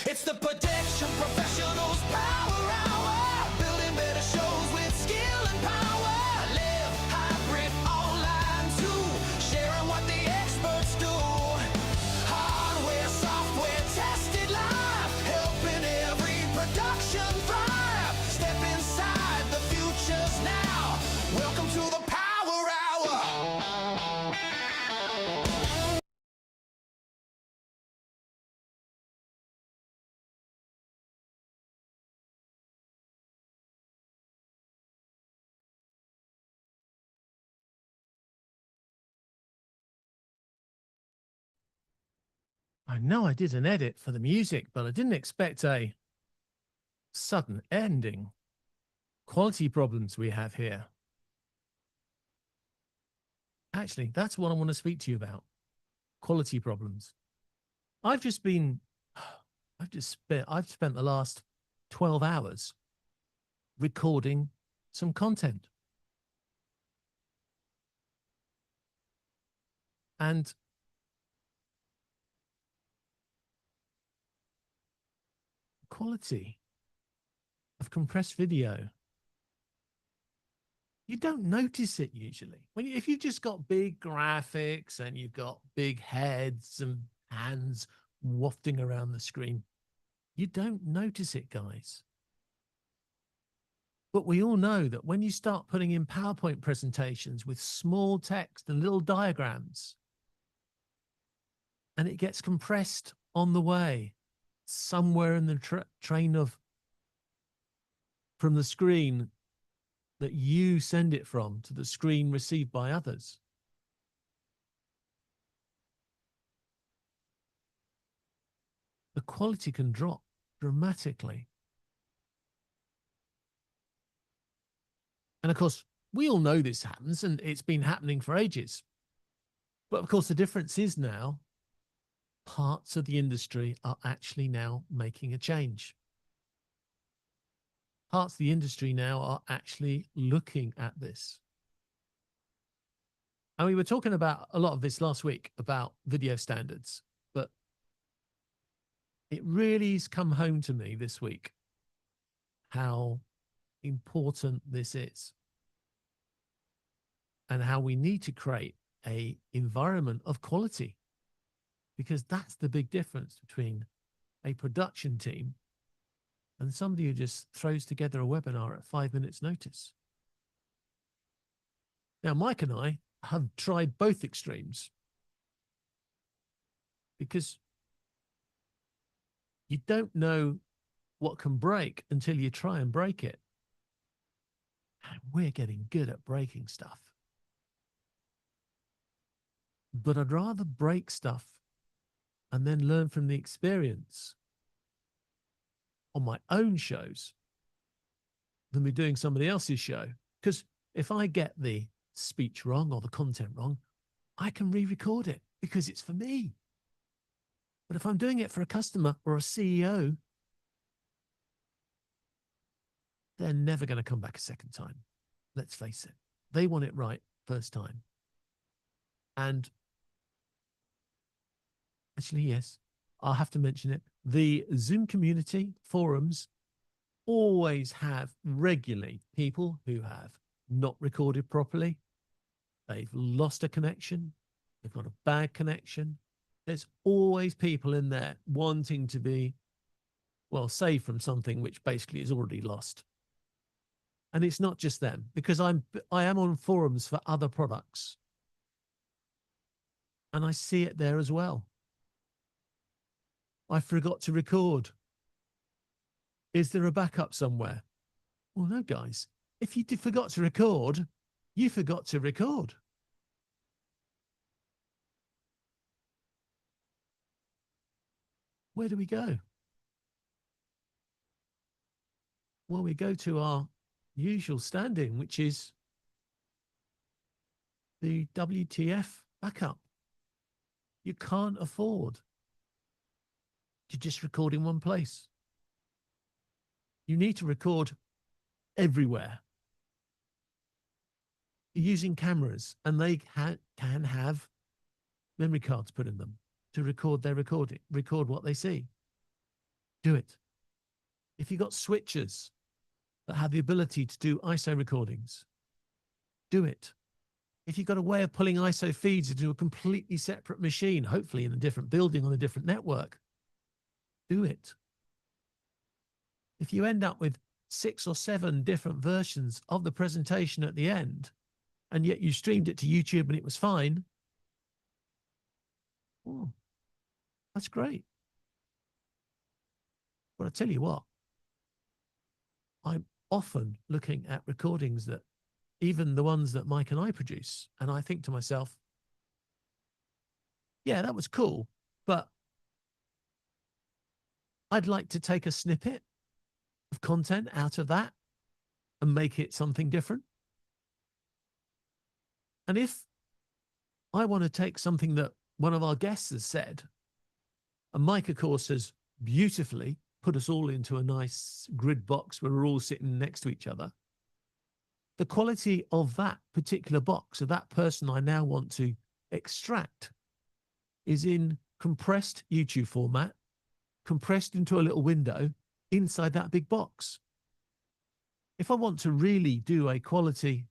It's the Production Professionals Power Hour. Building better shows with skill and power. Live hybrid online too. Sharing what the experts do. Hardware, software, tested live. Helping every production thrive. Step inside, the future's now. Welcome to the Power Hour. I know I did an edit for the music, but I didn't expect a sudden ending. Quality problems we have here. Actually, that's what I want to speak to you about. Quality problems. I've spent the last 12 hours recording some content. And quality of compressed video, you don't notice it usually. If you've just got big graphics and you've got big heads and hands wafting around the screen, you don't notice it, guys. But we all know that when you start putting in PowerPoint presentations with small text and little diagrams, and it gets compressed on the way, somewhere in the train from the screen that you send it from to the screen received by others. The quality can drop dramatically. And of course, we all know this happens, and it's been happening for ages. But of course, the difference is now parts of the industry are actually now making a change. Parts of the industry now are actually looking at this. And we were talking about a lot of this last week about video standards, but it really has come home to me this week how important this is and how we need to create an environment of quality, because that's the big difference between a production team and somebody who just throws together a webinar at 5 minutes notice. Now, Mike and I have tried both extremes, because you don't know what can break until you try and break it. And we're getting good at breaking stuff. But I'd rather break stuff and then learn from the experience on my own shows than be doing somebody else's show. Because if I get the speech wrong or the content wrong, I can re-record it because it's for me. But if I'm doing it for a customer or a CEO, they're never going to come back a second time. Let's face it. They want it right first time. And actually, yes, I'll have to mention it. The Zoom community forums always have regularly people who have not recorded properly. They've lost a connection. They've got a bad connection. There's always people in there wanting to be, well, saved from something which basically is already lost. And it's not just them, because I am on forums for other products. And I see it there as well. I forgot to record. Is there a backup somewhere? Well, no, guys. If you forgot to record, you forgot to record. Where do we go? Well, we go to our usual stand-in, which is the WTF backup. You can't afford to just record in one place. You need to record everywhere. using cameras, and they can have memory cards put in them to record record what they see. Do it. If you've got switchers that have the ability to do ISO recordings, do it. If you've got a way of pulling ISO feeds into a completely separate machine, hopefully in a different building on a different network, do it. If you end up with 6 or 7 different versions of the presentation at the end, and yet you streamed it to YouTube and it was fine, oh, that's great. But I tell you what, I'm often looking at recordings that, even the ones that Mike and I produce, and I think to myself, yeah, that was cool, but I'd like to take a snippet of content out of that and make it something different. And if I want to take something that one of our guests has said, and Mike, of course, has beautifully put us all into a nice grid box where we're all sitting next to each other, the quality of that particular box, of that person I now want to extract, is in compressed YouTube format, compressed into a little window inside that big box. If I want to really do a quality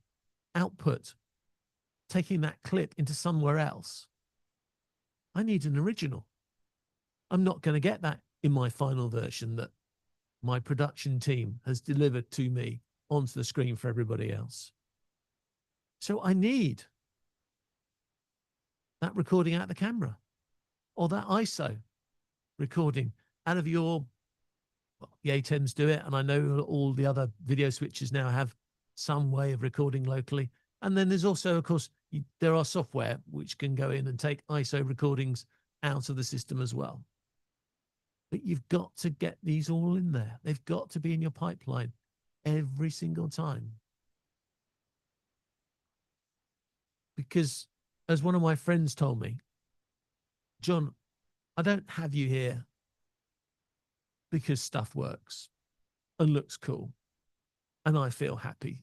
output, taking that clip into somewhere else, I need an original. I'm not going to get that in my final version that my production team has delivered to me onto the screen for everybody else. So I need that recording out of the camera, or that ISO recording out of your, well, the ATEMs do it, and I know all the other video switches now have some way of recording locally. And then there's also, of course, there are software which can go in and take ISO recordings out of the system as well. But you've got to get these all in there. They've got to be in your pipeline every single time. Because as one of my friends told me, John, I don't have you here because stuff works and looks cool and I feel happy.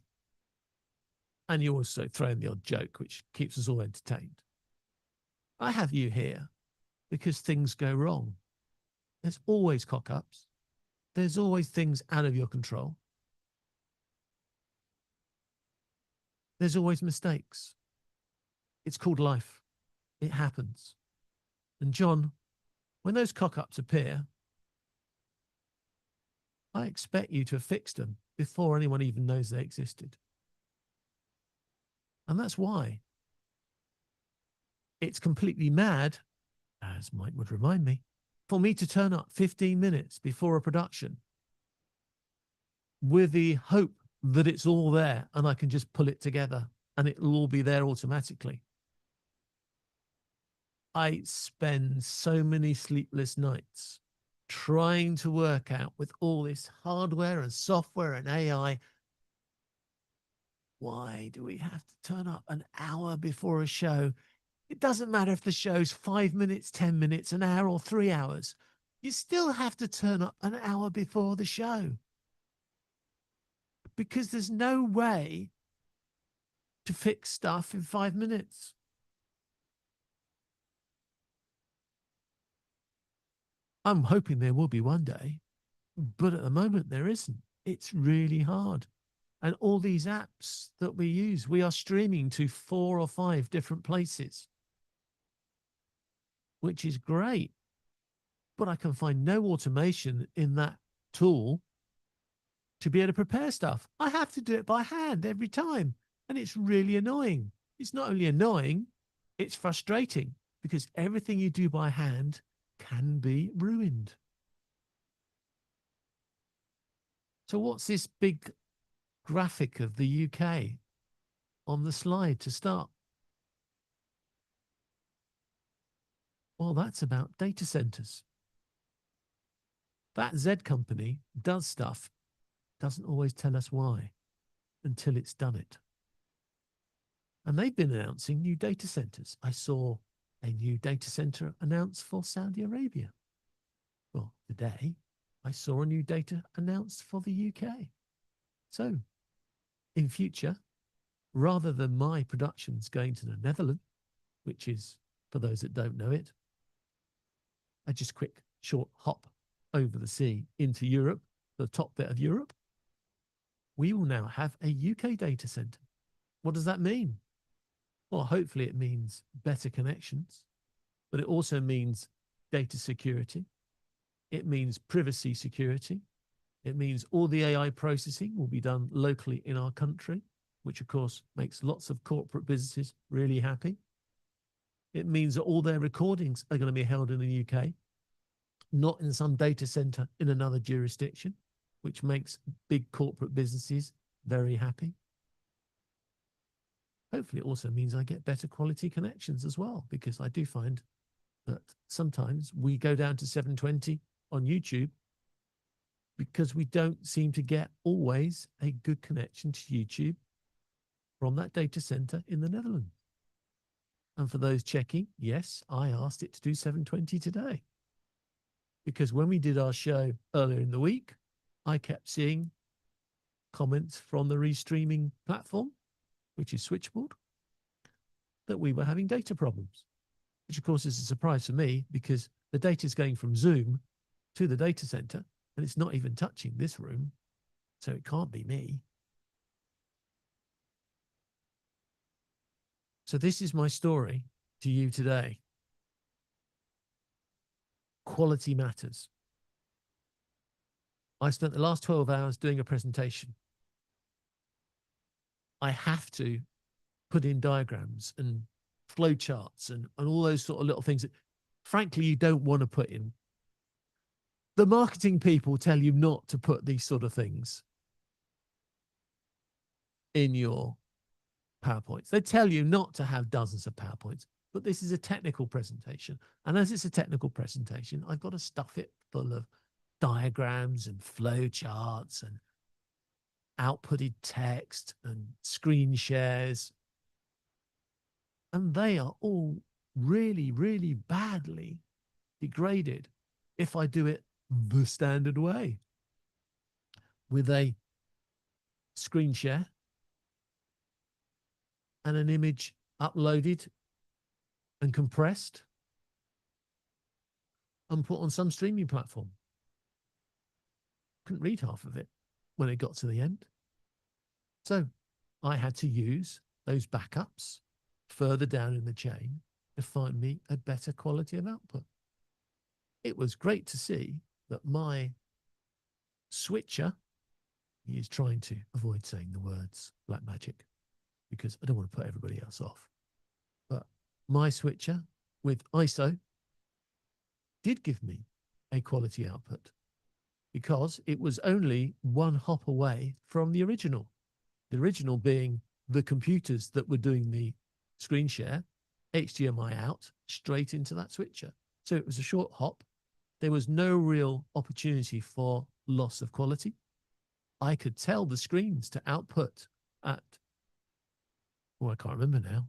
And you also throw in the odd joke, which keeps us all entertained. I have you here because things go wrong. There's always cock-ups. There's always things out of your control. There's always mistakes. It's called life. It happens. And John, when those cock-ups appear, I expect you to have fixed them before anyone even knows they existed. And that's why it's completely mad, as Mike would remind me, for me to turn up 15 minutes before a production with the hope that it's all there and I can just pull it together and it'll all be there automatically. I spend so many sleepless nights trying to work out, with all this hardware and software and AI, why do we have to turn up an hour before a show? It doesn't matter if the show's 5 minutes, 10 minutes, an hour, or 3 hours. You still have to turn up an hour before the show, because there's no way to fix stuff in 5 minutes. I'm hoping there will be one day, but at the moment there isn't. It's really hard. And all these apps that we use, we are streaming to 4 or 5 different places, which is great. But I can find no automation in that tool to be able to prepare stuff. I have to do it by hand every time. And it's really annoying. It's not only annoying, it's frustrating, because everything you do by hand can be ruined. So what's this big graphic of the UK on the slide to start? Well, that's about data centers. That Z company does stuff, doesn't always tell us why until it's done it. And they've been announcing new data centers. I saw a new data center announced for Saudi Arabia. Well, today I saw a new data announced for the UK. So in future, rather than my productions going to the Netherlands, which is, for those that don't know it, a just quick short hop over the sea into Europe, the top bit of Europe, we will now have a UK data center. What does that mean? Well, hopefully it means better connections, but it also means data security. It means privacy security. It means all the AI processing will be done locally in our country, which of course makes lots of corporate businesses really happy. It means that all their recordings are going to be held in the UK, not in some data center in another jurisdiction, which makes big corporate businesses very happy. Hopefully it also means I get better quality connections as well, because I do find that sometimes we go down to 720 on YouTube because we don't seem to get always a good connection to YouTube from that data center in the Netherlands. And for those checking, yes, I asked it to do 720 today, because when we did our show earlier in the week, I kept seeing comments from the restreaming platform, which is Switchboard, that we were having data problems, which of course is a surprise for me, because the data is going from Zoom to the data center and it's not even touching this room. So it can't be me. So this is my story to you today. Quality matters. I spent the last 12 hours doing a presentation. I have to put in diagrams and flow charts and all those sort of little things that, frankly, you don't want to put in. The marketing people tell you not to put these sort of things in your PowerPoints. They tell you not to have dozens of PowerPoints, but this is a technical presentation. And as it's a technical presentation, I've got to stuff it full of diagrams and flow charts and outputted text and screen shares. And they are all really, really badly degraded if I do it the standard way, with a screen share and an image uploaded and compressed and put on some streaming platform. Couldn't read half of it when it got to the end. So I had to use those backups further down in the chain to find me a better quality of output. It was great to see that my switcher, he is trying to avoid saying the words Blackmagic because I don't want to put everybody else off. But my switcher with ISO did give me a quality output because it was only one hop away from the original. The original being the computers that were doing the screen share, HDMI out, straight into that switcher. So it was a short hop. There was no real opportunity for loss of quality. I could tell the screens to output at, well, I can't remember now.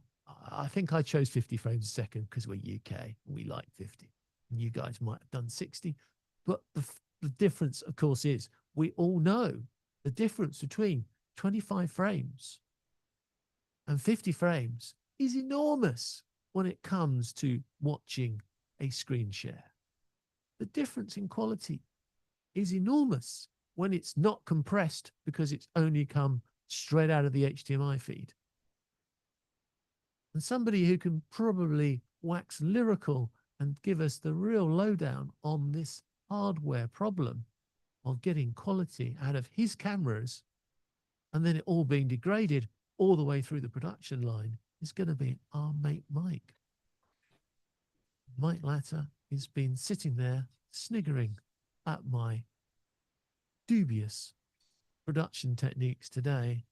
I think I chose 50 frames a second because we're UK. We like 50. You guys might have done 60. But the difference, of course, is we all know the difference between 25 frames and 50 frames is enormous when it comes to watching a screen share. The difference in quality is enormous when it's not compressed because it's only come straight out of the HDMI feed. And somebody who can probably wax lyrical and give us the real lowdown on this hardware problem of getting quality out of his cameras and then it all being degraded all the way through the production line is going to be our mate Mike. Mike Latter has been sitting there sniggering at my dubious production techniques today,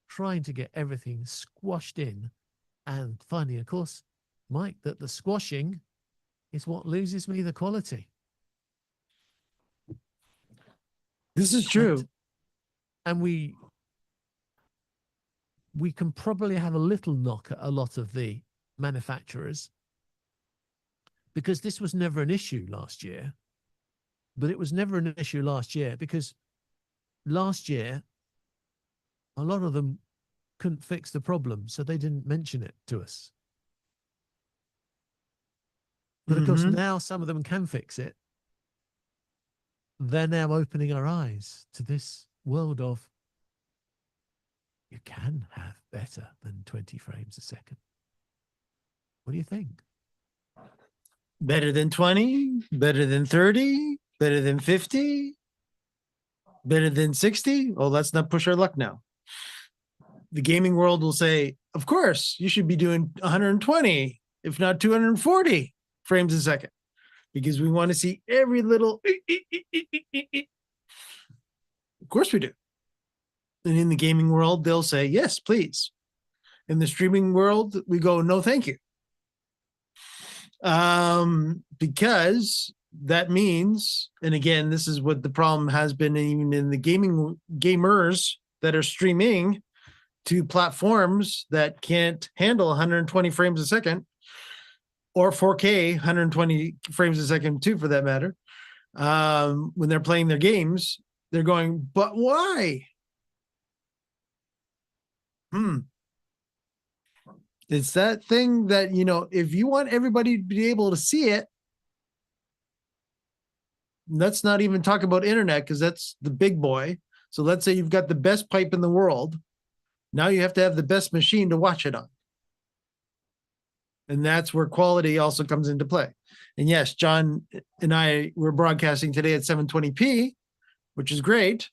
trying to get everything squashed in and finding, of course, Mike, that the squashing is what loses me the quality. This is true. And we can probably have a little knock at a lot of the manufacturers because this was never an issue last year. But it was never an issue last year because last year, a lot of them couldn't fix the problem, so they didn't mention it to us. But of course, Mhm. now some of them can fix it. They're now opening our eyes to this world of you can have better than 20 frames a second. What do you think? Better than 20, better than 30, better than 50, better than 60. Oh, let's not push our luck now. The gaming world will say, of course, you should be doing 120, if not 240 frames a second, because we want to see every little. Of course we do. And in the gaming world, they'll say, yes, please. In the streaming world, we go, no, thank you. Because that means, and again, this is what the problem has been even in the gamers that are streaming to platforms that can't handle 120 frames a second, or 4K 120 frames a second too, for that matter. When they're playing their games, they're going, but why? It's that thing that, if you want everybody to be able to see it, let's not even talk about internet, because that's the big boy. So let's say you've got the best pipe in the world. Now you have to have the best machine to watch it on. And that's where quality also comes into play. And yes, John and I were broadcasting today at 720p, which is great,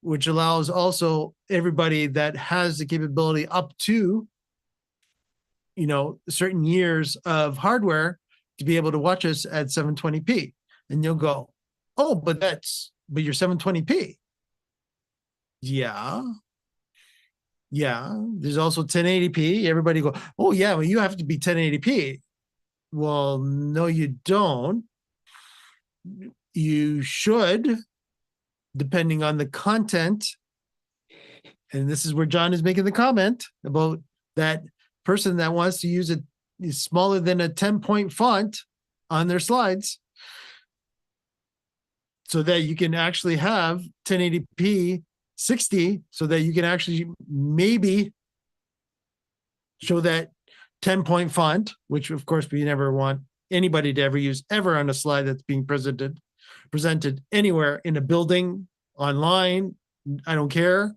which allows also everybody that has the capability up to, certain years of hardware to be able to watch us at 720p. And you'll go, oh, but you're 720p. Yeah. There's also 1080p. Everybody go, oh yeah, well, you have to be 1080p. Well, no, you don't. You should, depending on the content. And this is where John is making the comment about that person that wants to use it smaller than a 10-point font on their slides, so that you can actually have 1080p 60, so that you can actually maybe show that 10-point font, which of course we never want anybody to ever use ever on a slide that's being presented anywhere in a building, online. I don't care.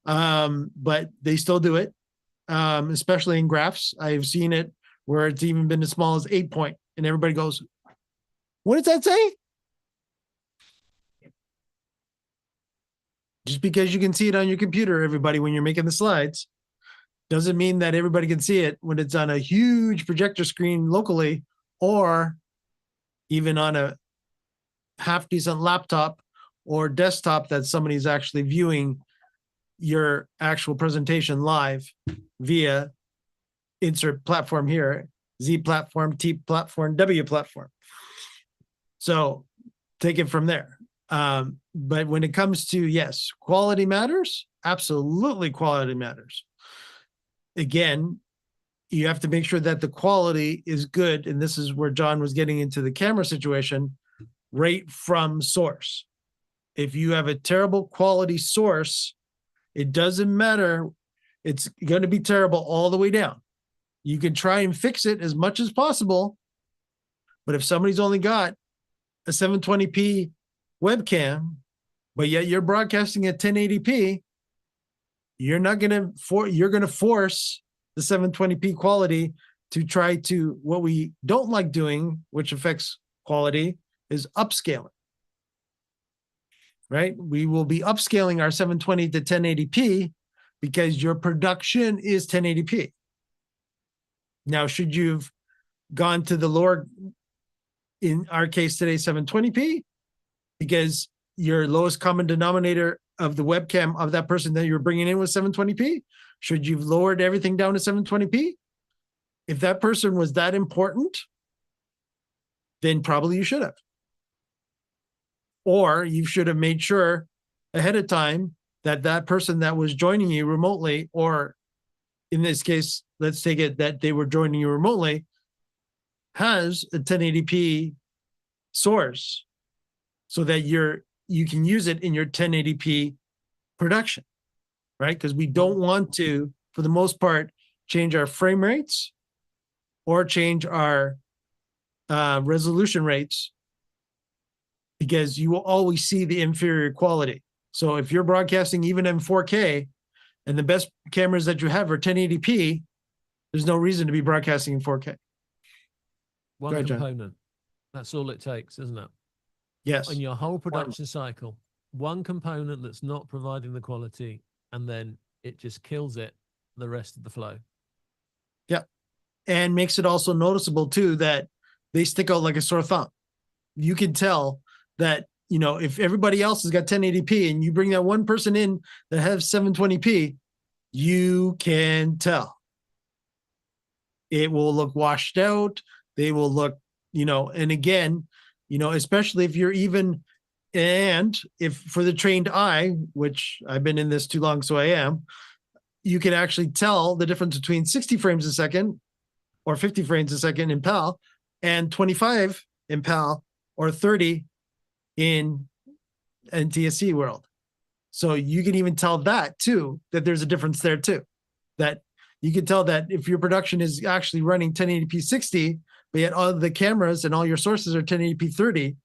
But they still do it, especially in graphs. I've seen it where it's even been as small as 8-point, and everybody goes, what does that say? Just because you can see it on your computer, everybody, when you're making the slides, doesn't mean that everybody can see it when it's on a huge projector screen locally, or even on a half decent laptop or desktop that somebody's actually viewing your actual presentation live via insert platform here, Z platform, T platform, W platform. So take it from there. But when it comes to, yes, quality matters. Absolutely, quality matters. Again, you have to make sure that the quality is good. And this is where John was getting into the camera situation, right from source. If you have a terrible quality source, it doesn't matter. It's going to be terrible all the way down. You can try and fix it as much as possible. But if somebody's only got a 720p webcam, but yet you're broadcasting at 1080p, you're going to force the 720p quality to try to, what we don't like doing, which affects quality, is upscaling. Right? We will be upscaling our 720 to 1080p because your production is 1080p. Now, should you've gone to the lower, in our case today, 720p, because your lowest common denominator of the webcam of that person that you're bringing in was 720p, should you've lowered everything down to 720p? If that person was that important, then probably you should have. Or you should have made sure ahead of time that that person that was joining you remotely, or in this case, let's take it that they were joining you remotely, has a 1080p source so that you can use it in your 1080p production. right? Because we don't want to, for the most part, change our frame rates or change our resolution rates, because you will always see the inferior quality. So if you're broadcasting even in 4K and the best cameras that you have are 1080p, there's no reason to be broadcasting in 4K. One ahead, John. component. That's all it takes, isn't it? Yes. On your whole production cycle, one component that's not providing the quality, and then it just kills it the rest of the flow. And makes it also noticeable too that they stick out like a sore thumb. You can tell that, you know, if everybody else has got 1080p and you bring that one person in that has 720p, you can tell. It will look washed out. They will look, you know, and again, you know, especially if you're even, and if for the trained eye, which I've been in this too long, so I am, you can actually tell the difference between 60 frames a second or 50 frames a second in PAL and 25 in PAL or 30 in NTSC world. So you can even tell that too, that there's a difference there too. That you can tell that if your production is actually running 1080p 60, but yet all the cameras and all your sources are 1080p 30,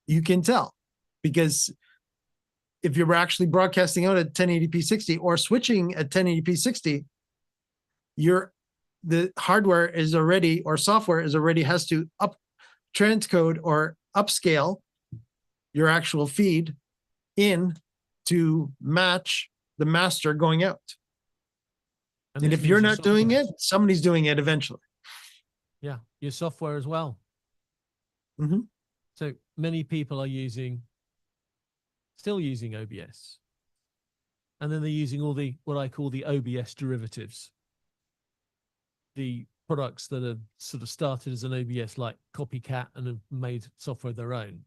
you can tell. Because if you're actually broadcasting out at 1080p 60 or switching at 1080p 60, the hardware is already, or software is already, has to transcode or upscale your actual feed in to match the master going out. And if you're not doing it, somebody's doing it eventually. Yeah, your software as well. Mm-hmm. So many people are still using OBS. And then they're using all the, what I call the OBS derivatives. The products that have sort of started as an OBS like Copycat and have made software their own.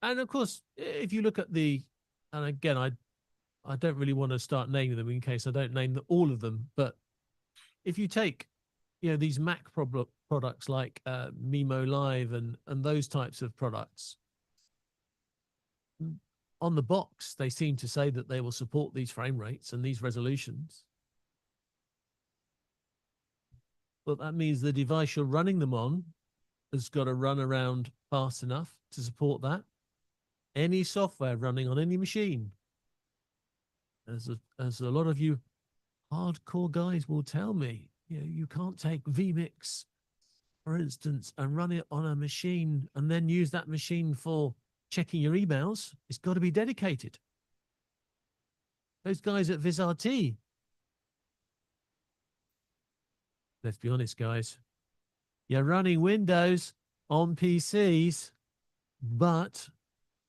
And of course, if you look at and again, I don't really want to start naming them in case I don't name all of them, but if you take, you know, these Mac products like Mimo Live and those types of products, on the box, they seem to say that they will support these frame rates and these resolutions. But that means the device you're running them on has got to run around fast enough to support that. Any software running on any machine, as a lot of you hardcore guys will tell me, you know, you can't take vMix, for instance, and run it on a machine and then use that machine for checking your emails. It's got to be dedicated. Those guys at VizRT, let's be honest, guys, you're running Windows on PCs, but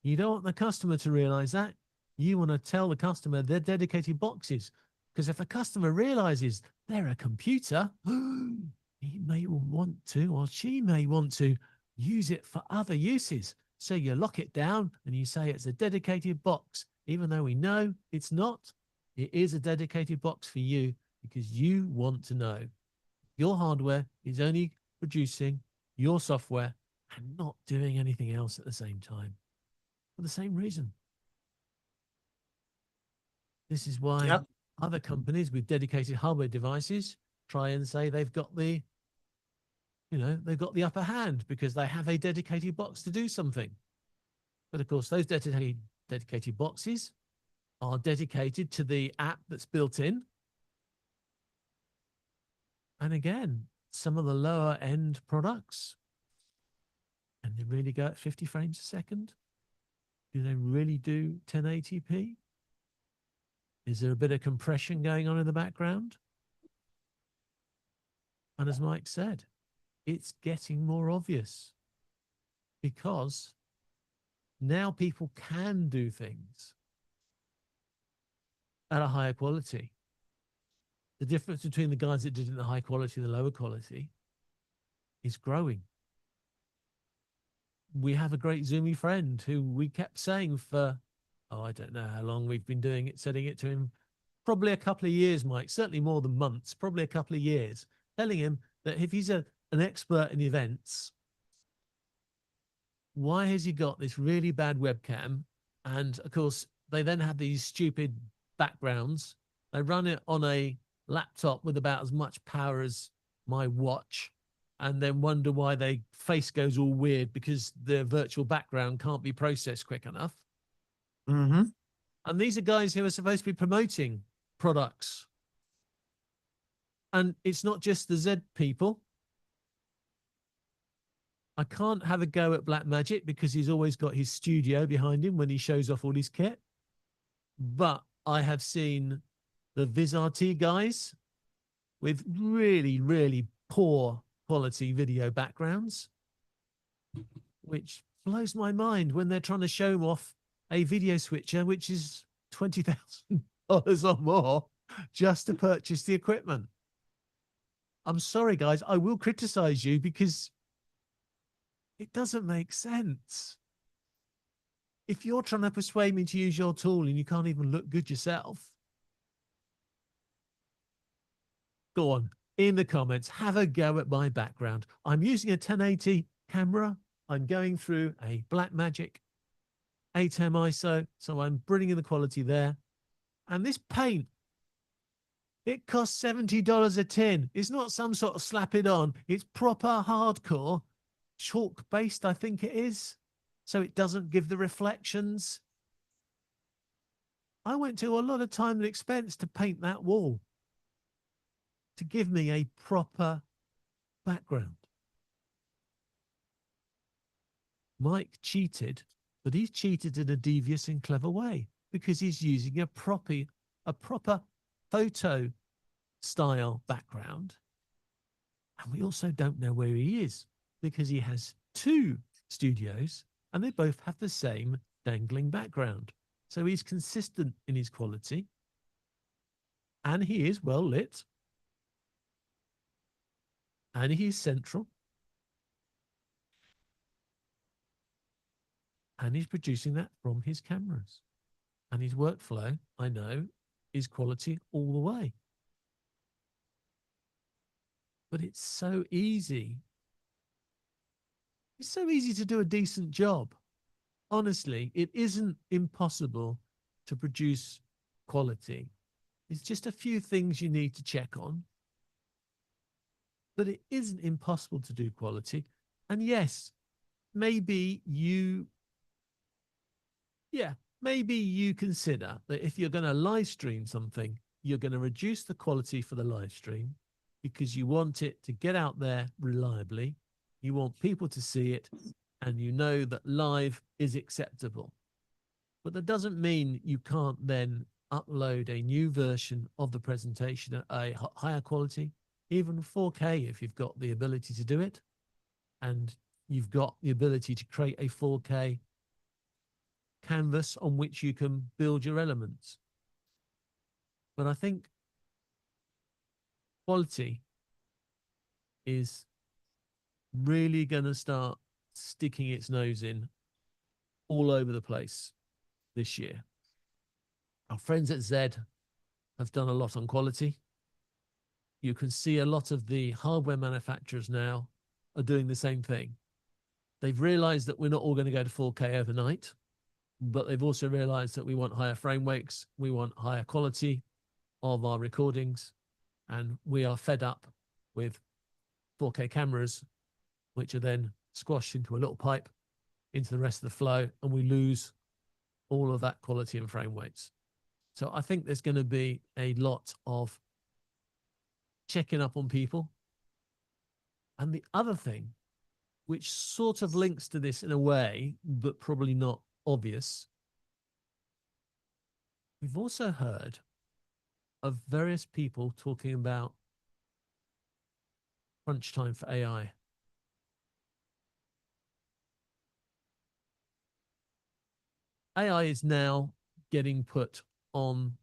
you don't want the customer to realize that. You want to tell the customer they're dedicated boxes, because if the customer realizes they're a computer, he may want to, or she may want to use it for other uses. So you lock it down and you say it's a dedicated box, even though we know it's not. It is a dedicated box for you because you want to know your hardware is only producing your software and not doing anything else at the same time for the same reason. This is why other companies with dedicated hardware devices try and say they've got the, you know, they've got the upper hand because they have a dedicated box to do something. But of course, those dedicated boxes are dedicated to the app that's built in. And again, some of the lower end products, and they really go at 50 frames a second? Do they really do 1080p? Is there a bit of compression going on in the background? And as Mike said, it's getting more obvious because now people can do things at a higher quality. The difference between the guys that did it in the high quality and the lower quality is growing. We have a great Zoomy friend who we kept saying for, I don't know how long we've been doing it, setting it to him, probably a couple of years, Mike, certainly more than months, probably a couple of years, telling him that if he's an expert in events, why has he got this really bad webcam? And of course, they then have these stupid backgrounds. They run it on a laptop with about as much power as my watch, and then wonder why their face goes all weird because the virtual background can't be processed quick enough. Mm-hmm. And these are guys who are supposed to be promoting products. And it's not just the Z people. I can't have a go at Blackmagic because he's always got his studio behind him when he shows off all his kit. But I have seen the VizRT guys with really, really poor quality video backgrounds, which blows my mind when they're trying to show off a video switcher, which is $20,000 or more just to purchase the equipment. I'm sorry, guys. I will criticize you because it doesn't make sense. If you're trying to persuade me to use your tool and you can't even look good yourself, go on in the comments, have a go at my background. I'm using a 1080 camera. I'm going through a Blackmagic 8M ISO, so I'm bringing the quality there. And this paint, it costs $70 a tin. It's not some sort of slap it on. It's proper hardcore, chalk based, I think it is. So it doesn't give the reflections. I went to a lot of time and expense to paint that wall to give me a proper background. Mike cheated, but he's cheated in a devious and clever way because he's using a proper photo style background. And we also don't know where he is because he has two studios and they both have the same dangling background. So he's consistent in his quality and he is well lit and he's central and he's producing that from his cameras. And his workflow, I know, is quality all the way. But it's so easy. It's so easy to do a decent job. Honestly, it isn't impossible to produce quality. It's just a few things you need to check on. But it isn't impossible to do quality. And yes, maybe you consider that if you're going to live stream something, you're going to reduce the quality for the live stream because you want it to get out there reliably. You want people to see it and you know that live is acceptable. But that doesn't mean you can't then upload a new version of the presentation at a higher quality, even 4K if you've got the ability to do it. And you've got the ability to create a 4K canvas on which you can build your elements. But I think quality is really going to start sticking its nose in all over the place this year. Our friends at Z have done a lot on quality. You can see a lot of the hardware manufacturers now are doing the same thing. They've realized that we're not all going to go to 4K overnight, but they've also realized that we want higher frame rates, we want higher quality of our recordings, and we are fed up with 4K cameras, which are then squashed into a little pipe into the rest of the flow, and we lose all of that quality and frame rates. So I think there's going to be a lot of checking up on people. And the other thing, which sort of links to this in a way, but probably not obvious, we've also heard of various people talking about crunch time for AI. AI is now getting put on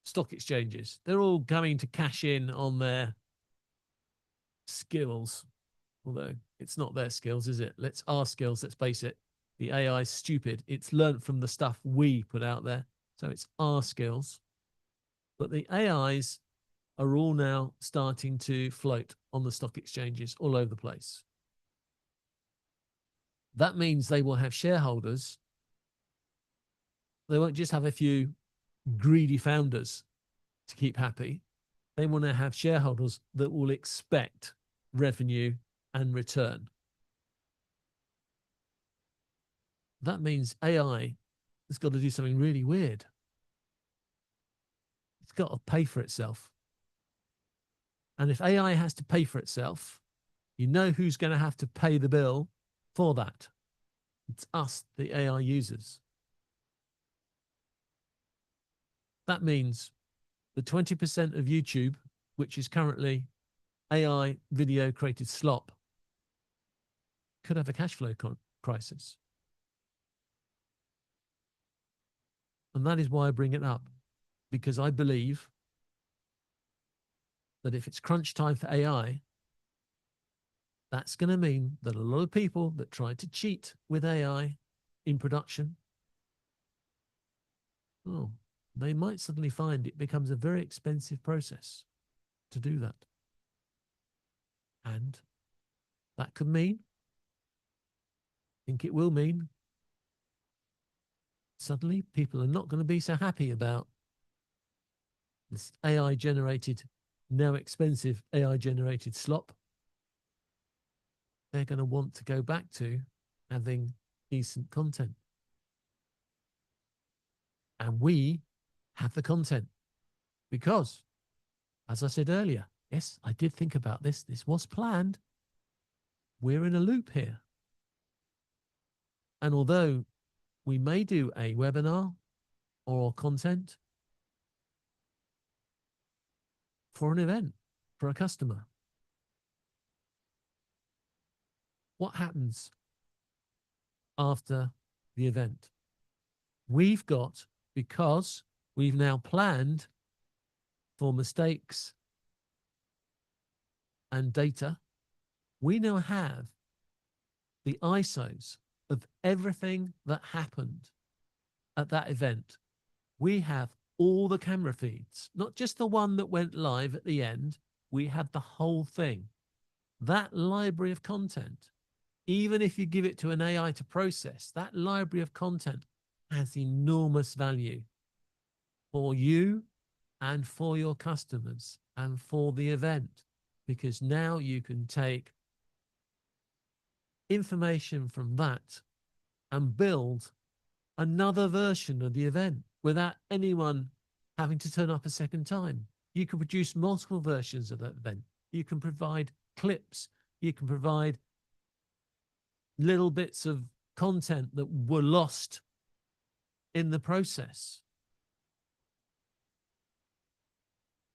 stock exchanges. They're all coming to cash in on their skills, although it's not their skills, is it? Our skills, let's face it. The AI is stupid. It's learned from the stuff we put out there. So it's our skills. But the AIs are all now starting to float on the stock exchanges all over the place. That means they will have shareholders They won't just have a few greedy founders to keep happy. They want to have shareholders that will expect revenue and return. That means AI has got to do something really weird. It's got to pay for itself. And if AI has to pay for itself, you know who's going to have to pay the bill for that. It's us, the AI users. That means the 20% of YouTube, which is currently AI video created slop, could have a cash flow crisis. And that is why I bring it up, because I believe that if it's crunch time for AI, that's going to mean that a lot of people that try to cheat with AI in production, they might suddenly find it becomes a very expensive process to do that. And that could mean, I think it will mean, suddenly people are not going to be so happy about this AI generated, now expensive AI generated slop. They're going to want to go back to having decent content. And we have the content because, as I said earlier, yes, I did think about this. This was planned. We're in a loop here. And although we may do a webinar or content for an event, for a customer, what happens after the event? We've got, because we've now planned for mistakes and data, we now have the ISOs of everything that happened at that event. We have all the camera feeds, not just the one that went live at the end. We have the whole thing. That library of content, even if you give it to an AI to process, that library of content has enormous value for you and for your customers and for the event, because now you can take information from that and build another version of the event without anyone having to turn up a second time. You can produce multiple versions of that event. You can provide clips. You can provide little bits of content that were lost in the process.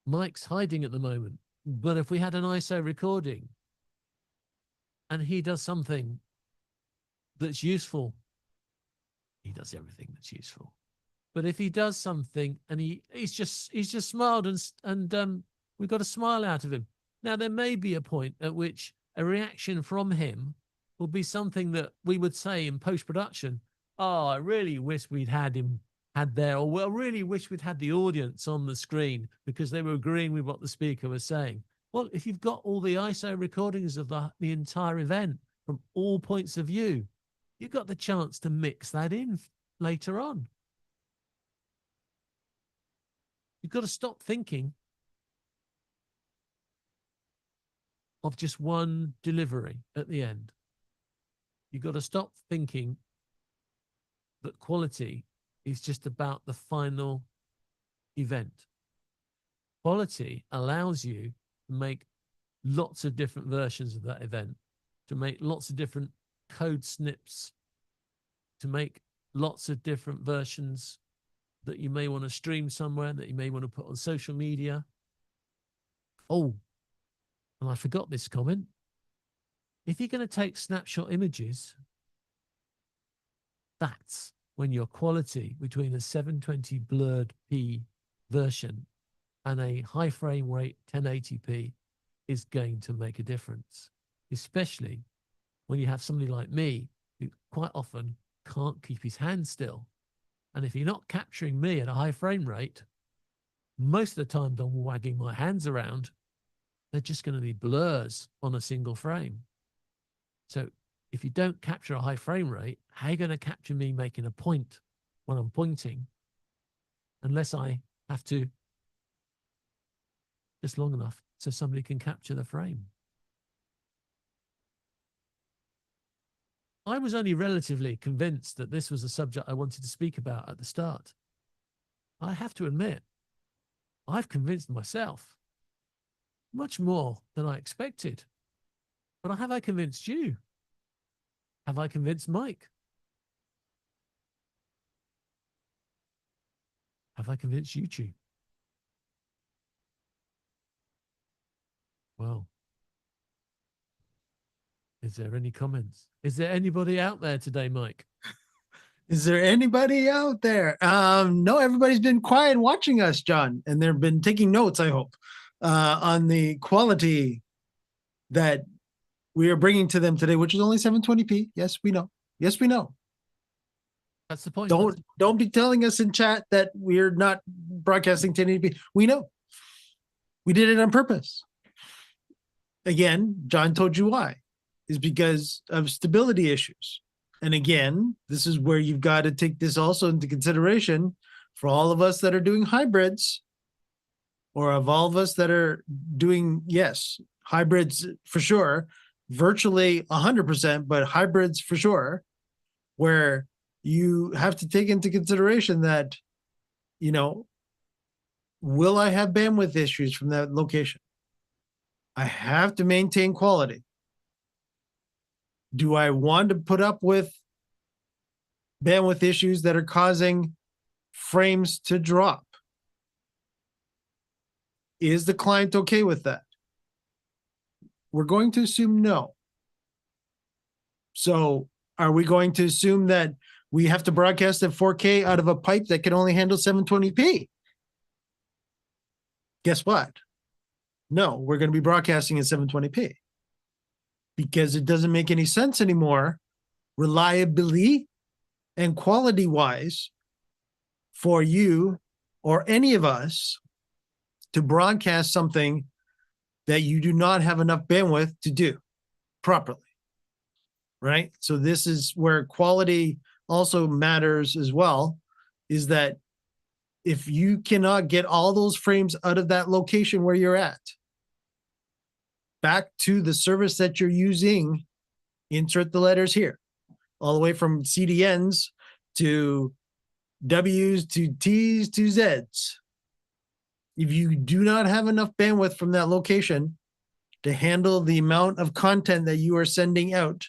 Mike's hiding at the moment, but if we had an ISO recording and he does something that's useful, he does everything that's useful. But if he does something and he's just smiled and we got a smile out of him. Now there may be a point at which a reaction from him will be something that we would say in post-production, oh, I really wish we'd had him there, or well, really wish we'd had the audience on the screen because they were agreeing with what the speaker was saying. Well, if you've got all the ISO recordings of the entire event from all points of view, you've got the chance to mix that in later on. You've got to stop thinking of just one delivery at the end. You've got to stop thinking that quality is just about the final event. Quality allows you to make lots of different versions of that event, to make lots of different code snips, to make lots of different versions that you may want to stream somewhere, that you may want to put on social media. Oh, and I forgot this comment. If you're going to take snapshot images, that's when your quality between a 720 blurred P version and a high frame rate 1080p is going to make a difference, especially when you have somebody like me who quite often can't keep his hands still. And if you're not capturing me at a high frame rate, most of the time I'm wagging my hands around, they're just going to be blurs on a single frame. So if you don't capture a high frame rate, how are you going to capture me making a point when I'm pointing, unless I have to just long enough so somebody can capture the frame. I was only relatively convinced that this was a subject I wanted to speak about at the start. I have to admit, I've convinced myself much more than I expected. But have I convinced you? Have I convinced Mike? Have I convinced YouTube? Well, is there any comments? Is there anybody out there today, Mike? Is there anybody out there? No, everybody's been quiet watching us, John, and they've been taking notes, I hope, on the quality that we are bringing to them today, which is only 720p. Yes, we know. Yes, we know. That's the point. Don't be telling us in chat that we're not broadcasting 1080p. We know. We did it on purpose. Again, John told you why. Is because of stability issues. And again, this is where you've got to take this also into consideration for all of us that are doing hybrids, or of all of us that are doing, yes, hybrids for sure, virtually 100%, but hybrids for sure, where you have to take into consideration that, you know, will I have bandwidth issues from that location? I have to maintain quality. Do I want to put up with bandwidth issues that are causing frames to drop? Is the client okay with that? We're going to assume no. So are we going to assume that we have to broadcast at 4K out of a pipe that can only handle 720p? Guess what? No, we're going to be broadcasting at 720p. Because it doesn't make any sense anymore, reliability and quality-wise, for you or any of us to broadcast something that you do not have enough bandwidth to do properly, right? So this is where quality also matters as well, is that if you cannot get all those frames out of that location where you're at, back to the service that you're using, insert the letters here, all the way from CDNs to W's to T's to Z's. If you do not have enough bandwidth from that location to handle the amount of content that you are sending out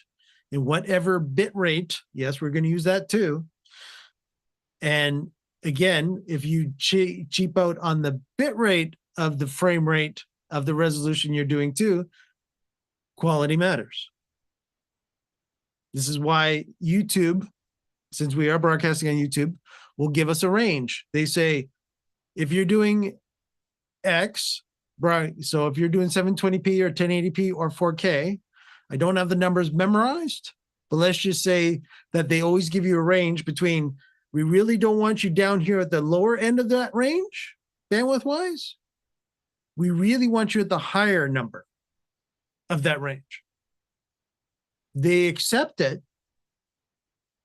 in whatever bit rate, yes, we're going to use that too. And again, if you cheap out on the bit rate of the frame rate of the resolution you're doing too, quality matters. This is why YouTube, since we are broadcasting on YouTube, will give us a range. They say, if you're doing X, so if you're doing 720p or 1080p or 4K, I don't have the numbers memorized, but let's just say that they always give you a range between, we really don't want you down here at the lower end of that range, bandwidth-wise. We really want you at the higher number of that range. They accept it,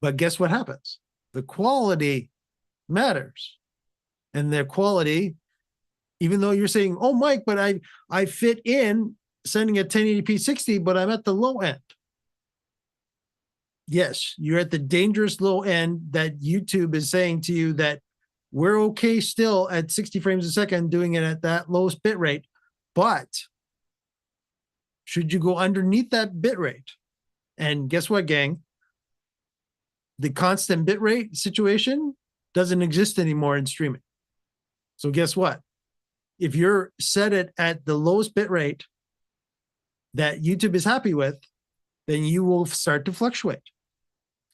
but guess what happens? The quality matters. And their quality, even though you're saying, oh, Mike, but I fit in sending a 1080p 60, but I'm at the low end. Yes, you're at the dangerous low end that YouTube is saying to you that we're okay still at 60 frames a second doing it at that lowest bit rate. But should you go underneath that bit rate? And guess what, gang? The constant bit rate situation doesn't exist anymore in streaming. So guess what? If you're set it at the lowest bit rate that YouTube is happy with, then you will start to fluctuate.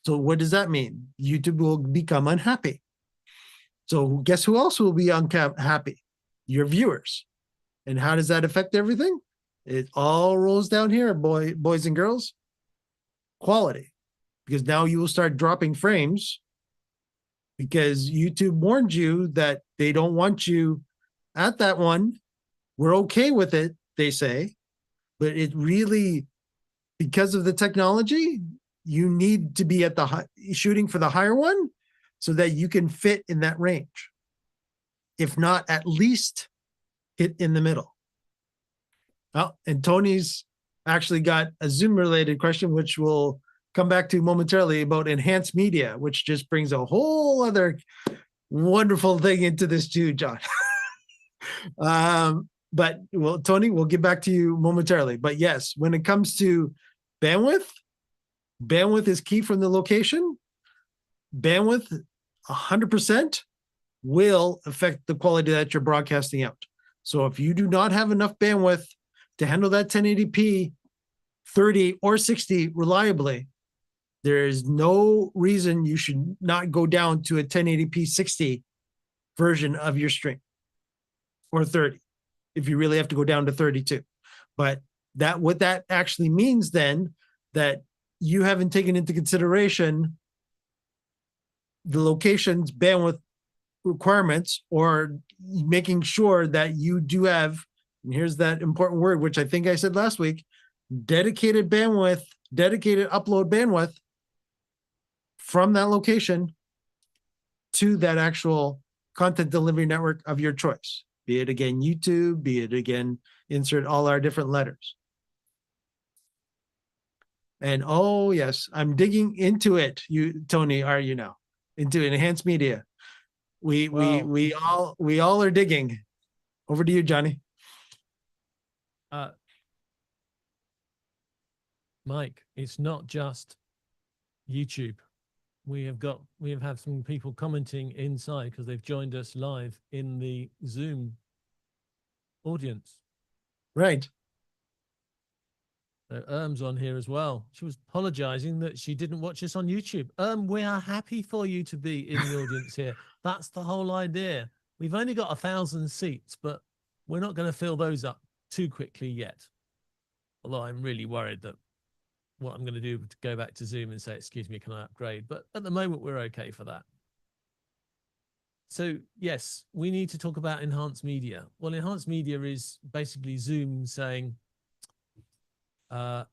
So what does that mean? YouTube will become unhappy. So guess who else will be unhappy? Your viewers. And how does that affect everything? It all rolls down here, boys and girls. Quality. Because now you will start dropping frames because YouTube warned you that they don't want you at that one. We're okay with it, they say. But it really, because of the technology, you need to be at the shooting for the higher one so that you can fit in that range. If not, at least hit in the middle. Well, and Tony's actually got a Zoom related question, which we'll come back to momentarily, about enhanced media, which just brings a whole other wonderful thing into this too, John. But well, Tony, we'll get back to you momentarily. But yes, when it comes to bandwidth, bandwidth is key from the location. Bandwidth 100% will affect the quality that you're broadcasting out. So if you do not have enough bandwidth to handle that 1080p 30 or 60 reliably, there is no reason you should not go down to a 1080p 60 version of your stream, or 30 if you really have to go down to 32. But that, what that actually means then, that you haven't taken into consideration the location's bandwidth requirements, or making sure that you do have, and here's that important word, which I think I said last week, dedicated bandwidth, dedicated upload bandwidth from that location to that actual content delivery network of your choice. Be it again YouTube, be it again, insert all our different letters. And oh yes, I'm digging into it. You, Tony, are you now into enhanced media? We all are digging. Over to you, Johnny. Mike, it's not just YouTube. We have had some people commenting inside because they've joined us live in the Zoom audience. Right. So Erm's on here as well. She was apologizing that she didn't watch us on YouTube. We are happy for you to be in the audience here. That's the whole idea. We've only got 1,000 seats, but we're not going to fill those up too quickly yet. Although I'm really worried that what I'm going to do to go back to Zoom and say, excuse me, can I upgrade? But at the moment, we're okay for that. So yes, we need to talk about enhanced media. Well, enhanced media is basically Zoom saying, yeah,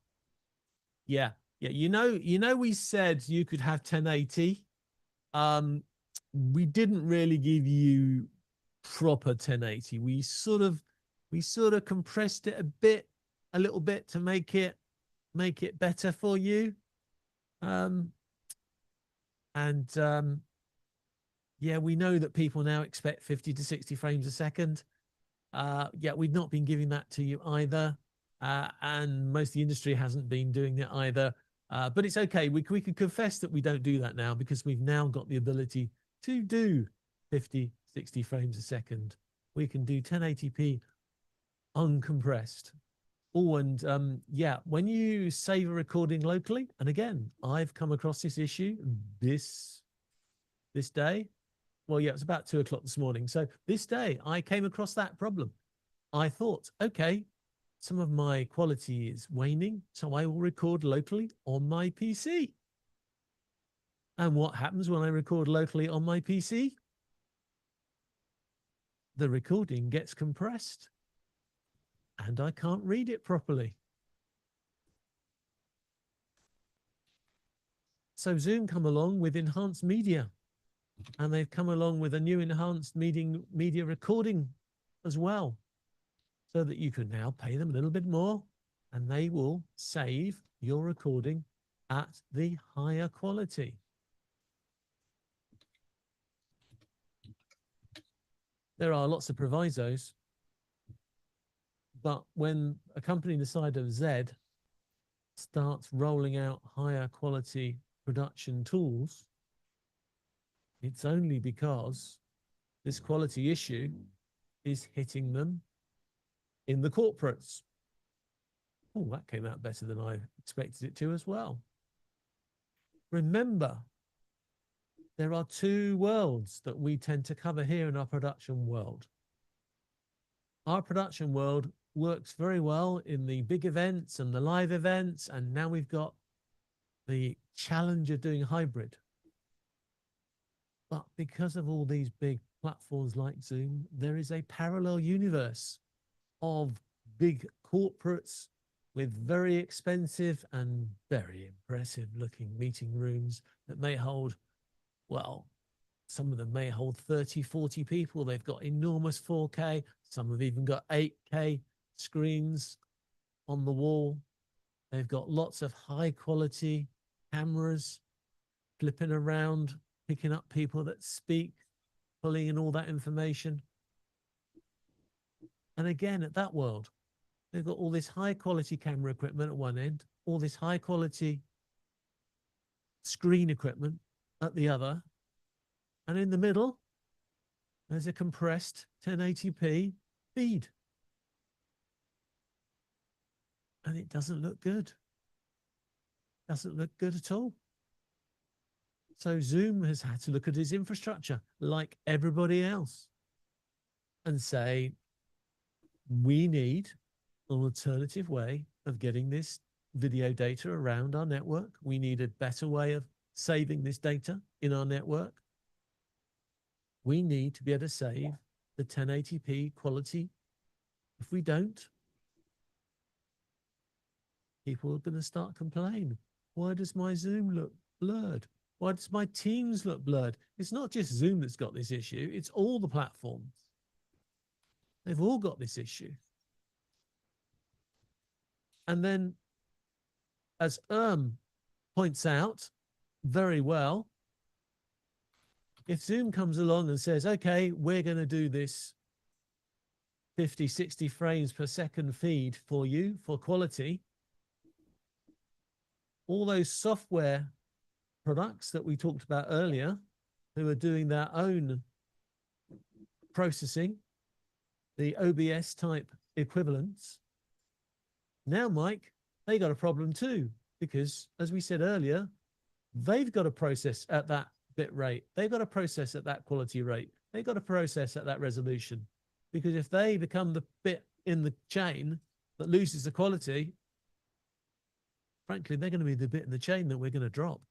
you know, we said you could have 1080. We didn't really give you proper 1080. We sort of compressed it a little bit to make it better for you. Yeah, we know that people now expect 50 to 60 frames a second. Yeah, we've not been giving that to you either. And most of the industry hasn't been doing it either. But it's okay. We can confess that we don't do that now, because we've now got the ability to do 50, 60 frames a second. We can do 1080p uncompressed. Oh, and yeah, when you save a recording locally, and again, I've come across this issue this day. Well, yeah, it was about 2 o'clock this morning. So this day I came across that problem. I thought, okay, some of my quality is waning, so I will record locally on my PC. And what happens when I record locally on my PC? The recording gets compressed and I can't read it properly. So Zoom come along with enhanced media, and they've come along with a new enhanced media recording as well, so that you can now pay them a little bit more and they will save your recording at the higher quality. There are lots of provisos, but when a company the size of Z starts rolling out higher quality production tools, it's only because this quality issue is hitting them in the corporates. Oh, that came out better than I expected it to as well. Remember, there are two worlds that we tend to cover here in our production world. Our production world works very well in the big events and the live events, and now we've got the challenge of doing hybrid. But because of all these big platforms like Zoom, there is a parallel universe of big corporates with very expensive and very impressive looking meeting rooms that may hold, well, Some of them may hold 30, 40 people. They've got enormous 4K. Some have even got 8K screens on the wall. They've got lots of high quality cameras flipping around, picking up people that speak, pulling in all that information. And again, at that world, they've got all this high quality camera equipment at one end, all this high quality screen equipment at the other. And in the middle, there's a compressed 1080p feed. And it doesn't look good. Doesn't look good at all. So Zoom has had to look at its infrastructure like everybody else and say, we need an alternative way of getting this video data around our network. We need a better way of saving this data in our network. We need to be able to save the 1080p quality. If we don't, people are going to start complaining. Why does my Zoom look blurred? Why does my Teams look blurred? It's not just Zoom that's got this issue. It's all the platforms. They've all got this issue. And then, as points out very well, if Zoom comes along and says, okay, we're going to do this 50, 60 frames per second feed for you for quality, all those software products that we talked about earlier, who are doing their own processing, the OBS type equivalents, now, Mike, they got a problem too, because as we said earlier, they've got to process at that bit rate. They've got to process at that quality rate. They've got to process at that resolution, because if they become the bit in the chain that loses the quality, frankly, they're going to be the bit in the chain that we're going to drop.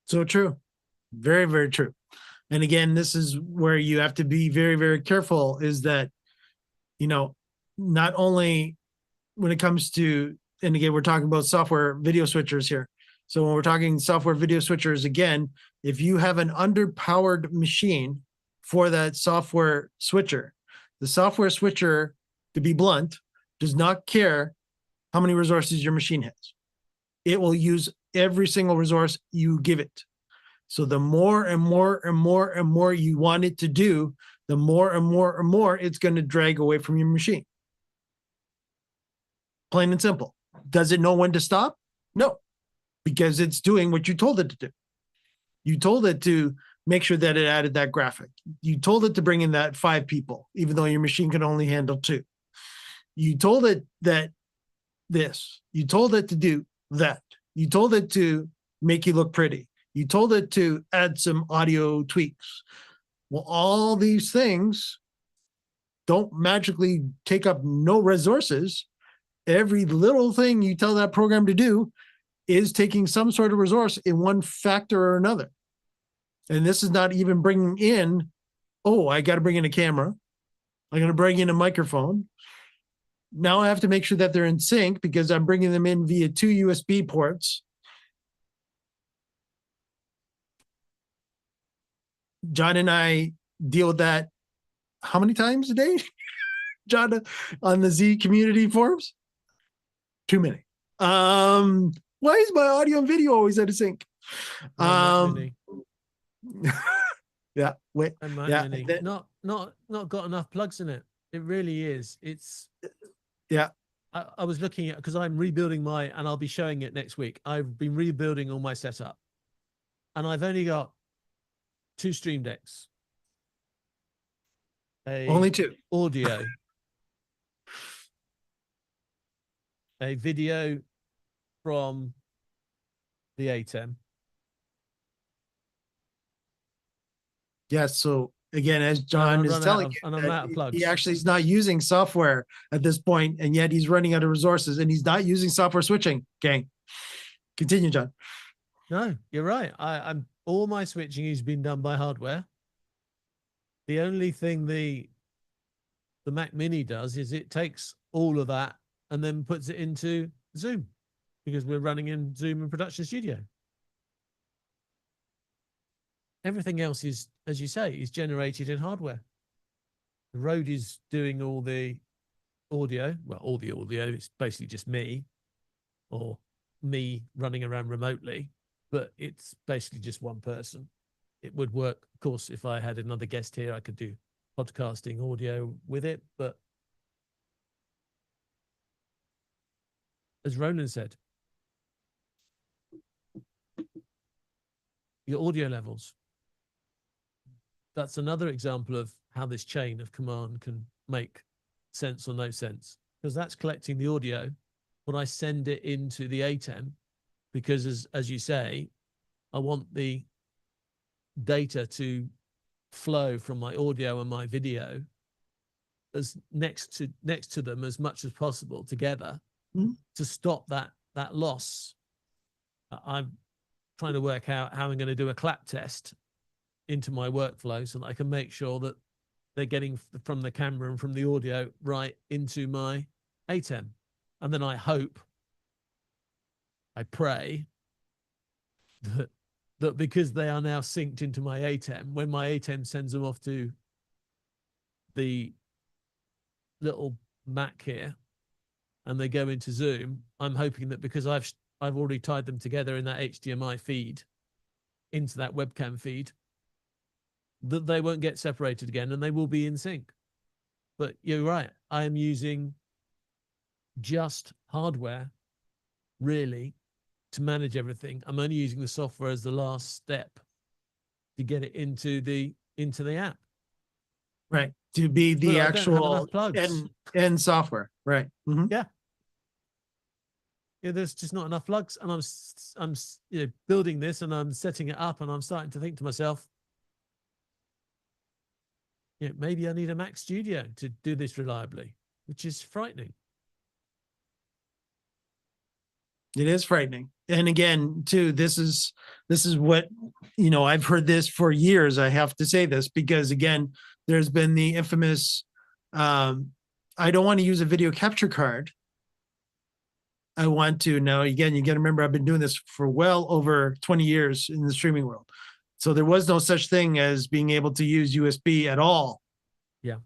So true. Very, very true. And again, this is where you have to be very, very careful, is that, you know, not only when it comes to, and again, we're talking about software video switchers here. So when we're talking software video switchers, again, if you have an underpowered machine for that software switcher, the software switcher, to be blunt, does not care how many resources your machine has. It will use every single resource you give it. So the more and more and more and more you want it to do, the more and more and more it's going to drag away from your machine. Plain and simple. Does it know when to stop? No, because it's doing what you told it to do. You told it to make sure that it added that graphic. You told it to bring in that 5 people, even though your machine can only handle 2. You told it that this. You told it to do that. You told it to make you look pretty. You told it to add some audio tweaks. Well, all these things don't magically take up no resources. Every little thing you tell that program to do is taking some sort of resource in one factor or another. And this is not even bringing in, oh, I got to bring in a camera. I'm going to bring in a microphone. Now I have to make sure that they're in sync because I'm bringing them in via 2 USB ports. John and I deal with that how many times a day, John, on the Z community forums? Too many. Why is my audio and video always out of sync? Yeah, wait, yeah, not got enough plugs in it. It really is. It's yeah. I was looking at, because I'm rebuilding and I'll be showing it next week. I've been rebuilding all my setup, and I've only got 2 Stream Decks. Only 2. Audio. A video from the ATEM. Yes. So again, as John is telling you, he actually is not using software at this point, and yet he's running out of resources, and he's not using software switching. Gang, continue, John. No, you're right. I'm all my switching has been done by hardware. The only thing the Mac Mini does is it takes all of that and then puts it into Zoom, because we're running in Zoom in Production Studio. everything else is, as you say, is generated in hardware. The Rode is doing all the audio. Well, all the audio. It's basically just me, or me running around remotely, but it's basically just one person. It would work, of course, if I had another guest here, I could do podcasting audio with it. But as Ronan said, your audio levels. That's another example of how this chain of command can make sense or no sense, because that's collecting the audio when I send it into the ATEM, because as you say, I want the data to flow from my audio and my video as next to them as much as possible together, to stop that loss. I'm trying to work out how I'm going to do a clap test into my workflow so that I can make sure that they're getting from the camera and from the audio right into my ATEM. And then I hope, I pray that because they are now synced into my ATEM, when my ATEM sends them off to the little Mac here and they go into Zoom, I'm hoping that because I've already tied them together in that HDMI feed into that webcam feed, that they won't get separated again and they will be in sync. But you're right, I am using just hardware really to manage everything. I'm only using the software as the last step to get it into the app. Right. To be the Well, I don't have actual enough plugs. end software. Right. Mhm. Yeah, there's just not enough plugs, and I'm building this and I'm setting it up, and I'm starting to think to myself, maybe I need a Mac Studio to do this reliably, which is frightening. It is frightening. And again, too, this is what, I've heard this for years. I have to say this because, again, there's been the infamous, I don't want to use a video capture card. I want to. Now, again, you got to remember, I've been doing this for well over 20 years in the streaming world. So there was no such thing as being able to use USB at all. Yeah.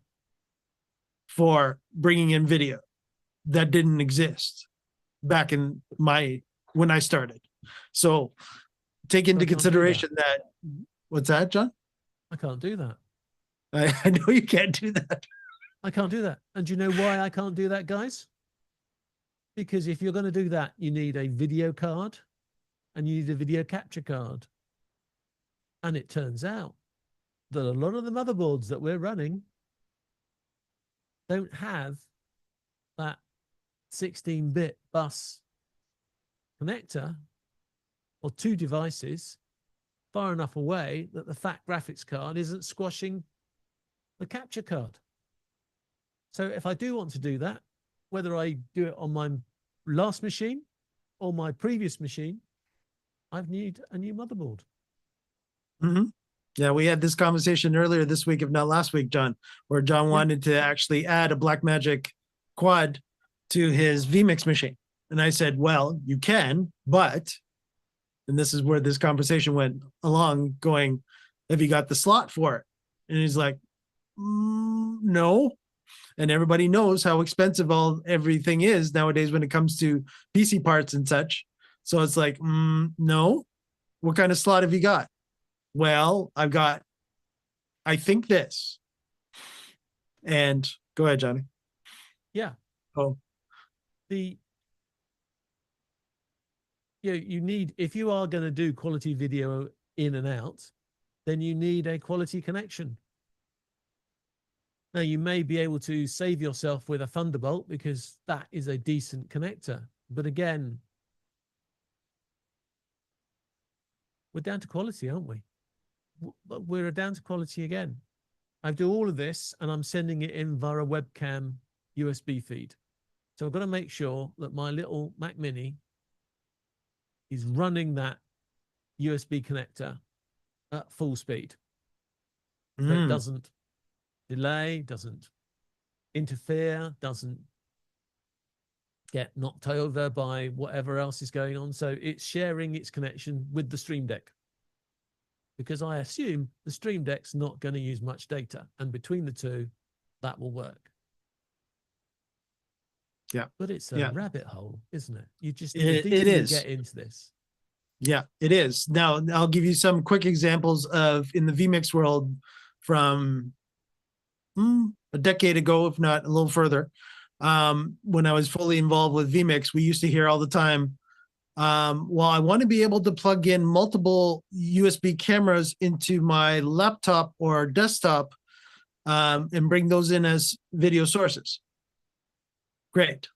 For bringing in video. That didn't exist back in when I started. So take into consideration that. What's that, John? I can't do that. I know you can't do that. I can't do that. And do you know why I can't do that, guys? Because if you're going to do that, you need a video card and you need a video capture card. And it turns out that a lot of the motherboards that we're running don't have that 16-bit bus connector or two devices far enough away that the fat graphics card isn't squashing the capture card. So if I do want to do that, whether I do it on my last machine or my previous machine, I need a new motherboard. Mm-hmm. Yeah, we had this conversation earlier this week, if not last week, John, where John wanted to actually add a Blackmagic quad to his vMix machine. And I said, well, you can, but, and this is where this conversation went along, going, have you got the slot for it? And he's like, no. And everybody knows how expensive everything is nowadays when it comes to PC parts and such. So it's like, no. What kind of slot have you got? Well, I've got, I think this. And go ahead, Johnny. Yeah. Oh. You need, if you are going to do quality video in and out, then you need a quality connection. Now, you may be able to save yourself with a Thunderbolt because that is a decent connector. But again, we're down to quality, aren't we? We're down to quality again. I do all of this and I'm sending it in via a webcam USB feed. So I've got to make sure that my little Mac Mini is running that USB connector at full speed. So it doesn't delay, doesn't interfere, doesn't get knocked over by whatever else is going on. So it's sharing its connection with the Stream Deck. because I assume the Stream Deck's not going to use much data, and between the two, that will work. Yeah. But it's a Yeah. rabbit hole, isn't it? You just It- the deeper it you is. get into this. Yeah, it is. Now, I'll give you some quick examples of in the vMix world from a decade ago, if not a little further. When I was fully involved with vMix, we used to hear all the time, well, I want to be able to plug in multiple USB cameras into my laptop or desktop and bring those in as video sources. Great.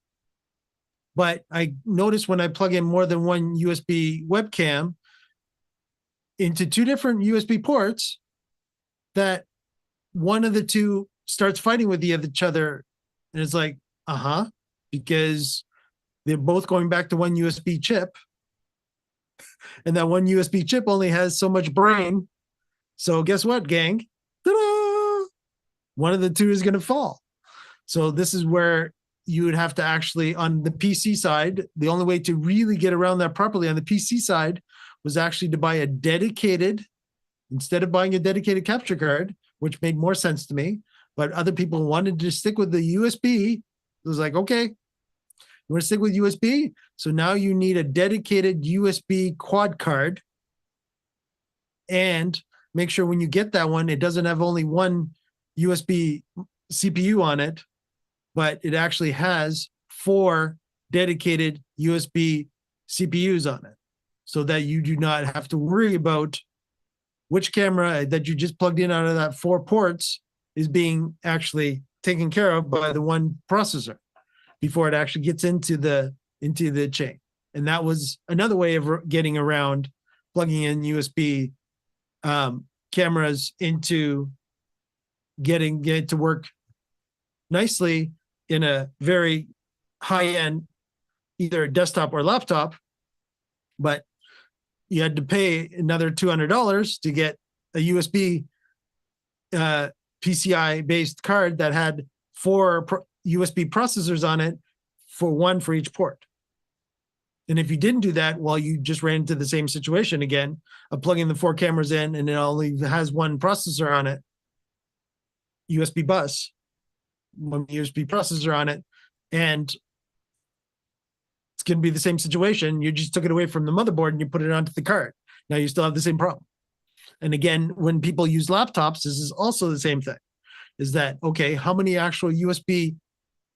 But I noticed when I plug in more than one USB webcam into two different USB ports, that one of the two starts fighting with each other. And it's like, because they're both going back to one USB chip. And that one USB chip only has so much brain. So guess what, gang? Ta-da! One of the two is going to fall. So this is where you would have to actually, on the PC side, the only way to really get around that properly on the PC side was actually to buy a dedicated, instead of buying a dedicated capture card, which made more sense to me, but other people wanted to stick with the USB. It was like, okay, you want to stick with USB? So now you need a dedicated USB quad card. And make sure when you get that one, it doesn't have only one USB CPU on it, but it actually has 4 dedicated USB CPUs on it, so that you do not have to worry about which camera that you just plugged in out of that 4 ports is being actually taken care of by the one processor before it actually gets into the chain. And that was another way of getting around plugging in USB cameras into getting it to work nicely in a very high-end, either desktop or laptop, but you had to pay another $200 to get a USB PCI-based card that had 4 USB processors on it, for one for each port. And if you didn't do that, well, you just ran into the same situation again of plugging the 4 cameras in, and it only has one processor on it, USB bus, one USB processor on it, and it's going to be the same situation. You just took it away from the motherboard and you put it onto the card. Now you still have the same problem. And again, when people use laptops, this is also the same thing. Is that, okay, how many actual USB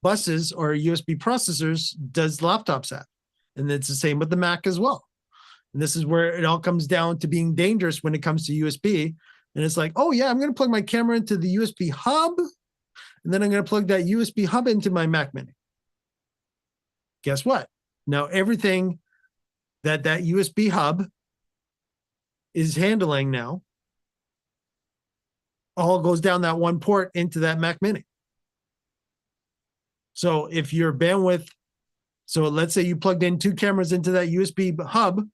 buses or USB processors does laptops have? And it's the same with the Mac as well. And this is where it all comes down to being dangerous when it comes to USB. And it's like, oh yeah, I'm going to plug my camera into the USB hub, and then I'm going to plug that USB hub into my Mac Mini. Guess what? Now everything that USB hub is handling now all goes down that one port into that Mac Mini. So if your bandwidth, so let's say you plugged in 2 cameras into that USB hub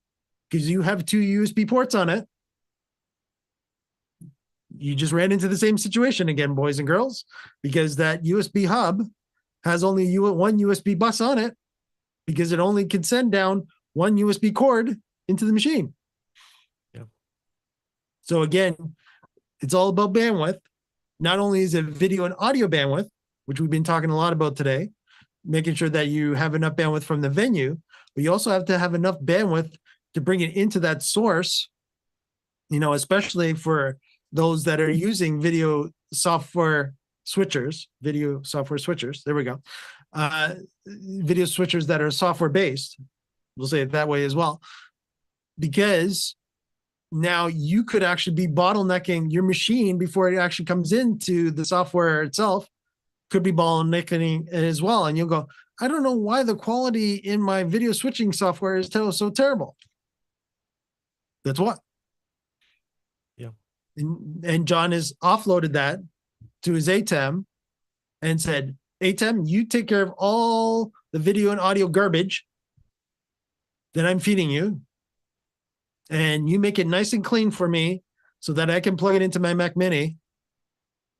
because you have 2 USB ports on it, you just ran into the same situation again, boys and girls, because that USB hub has only one USB bus on it, because it only can send down one USB cord into the machine. Yeah. So again, it's all about bandwidth. Not only is it video and audio bandwidth, which we've been talking a lot about today, making sure that you have enough bandwidth from the venue, but you also have to have enough bandwidth to bring it into that source, especially for those that are using video software switchers. There we go. Video switchers that are software based. We'll say it that way as well, because now you could actually be bottlenecking your machine before it actually comes into the software itself, could be bottlenecking it as well. And you'll go, I don't know why the quality in my video switching software is so terrible. That's what. Yeah. And John has offloaded that to his ATEM and said, ATEM, you take care of all the video and audio garbage that I'm feeding you, and you make it nice and clean for me so that I can plug it into my Mac Mini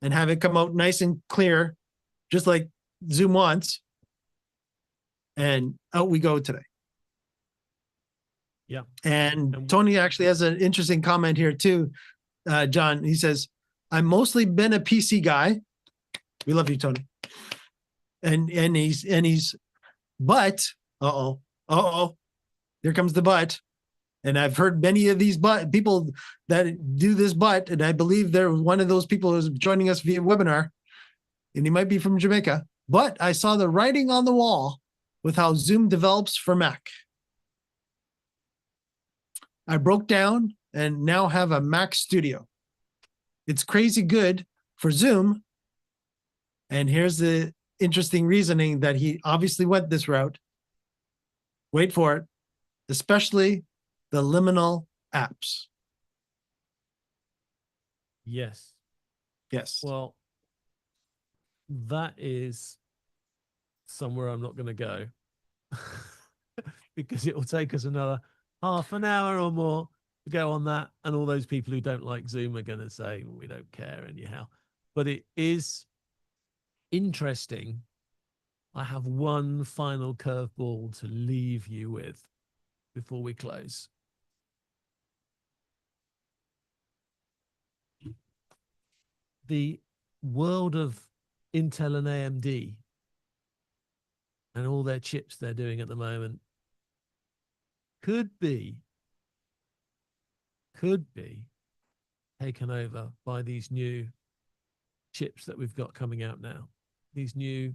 and have it come out nice and clear, just like Zoom wants. And out we go today. Yeah. And And- Tony actually has an interesting comment here too. John, he says, I've mostly been a PC guy. We love you, Tony. And he's, but, here comes the but. And I've heard many of these people that do this but, and I believe they're one of those people who's joining us via webinar, and he might be from Jamaica. But I saw the writing on the wall with how Zoom develops for Mac. I broke down and now have a Mac Studio. It's crazy good for Zoom. And here's the interesting reasoning that he obviously went this route. Wait for it, especially the liminal apps. Yes. Yes. Well, that is somewhere I'm not going to go because it will take us another half an hour or more to go on that. And all those people who don't like Zoom are going to say, we don't care anyhow. But it is interesting. I have one final curveball to leave you with before we close. The world of Intel and AMD and all their chips they're doing at the moment could be taken over by these new chips that we've got coming out now. These new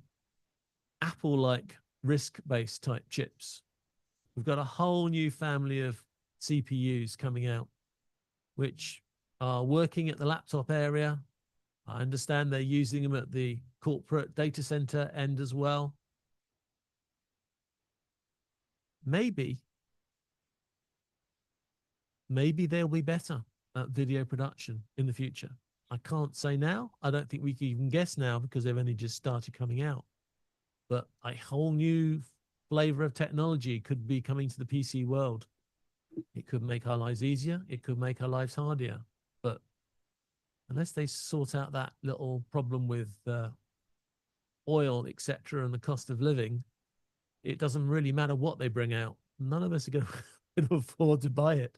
Apple-like RISC-based type chips. We've got a whole new family of CPUs coming out, which are working at the laptop area. I understand they're using them at the corporate data center end as well. Maybe they'll be better at video production in the future. I can't say now. I don't think we can even guess now because they've only just started coming out. But a whole new flavor of technology could be coming to the PC world. It could make our lives easier. It could make our lives harder. But unless they sort out that little problem with oil, etc., and the cost of living, it doesn't really matter what they bring out. None of us are going to afford to buy it,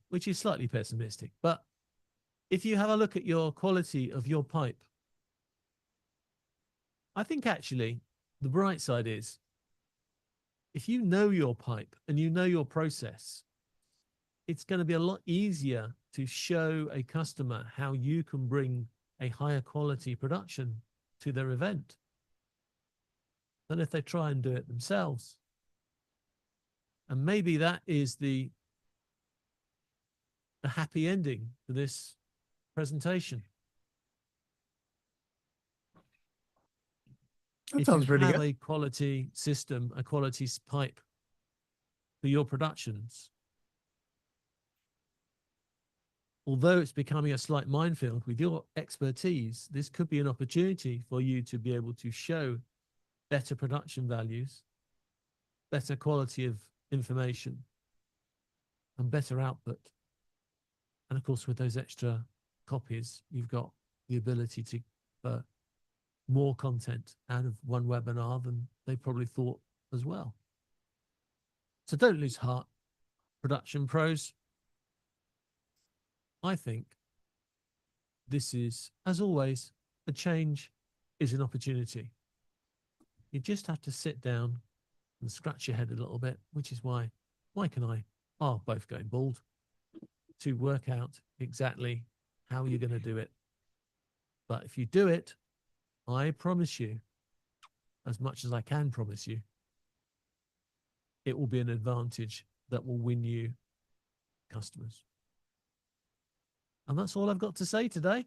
which is slightly pessimistic. But if you have a look at your quality of your pipe, I think actually the bright side is if you know your pipe and you know your process, it's going to be a lot easier to show a customer how you can bring a higher quality production to their event than if they try and do it themselves. And maybe that is the happy ending to this presentation. That If sounds you pretty have good. a quality system, a quality pipe for your productions, although it's becoming a slight minefield with your expertise, this could be an opportunity for you to be able to show better production values, better quality of information, and better output. And of course, with those extra copies, you've got the ability to more content out of one webinar than they probably thought as well. So don't lose heart, production pros. I think this is, as always, a change is an opportunity. You just have to sit down and scratch your head a little bit, which is why Mike and I are both going bald, to work out exactly how you're going to do it. But if you do it, I promise you, as much as I can promise you, it will be an advantage that will win you customers. And that's all I've got to say today.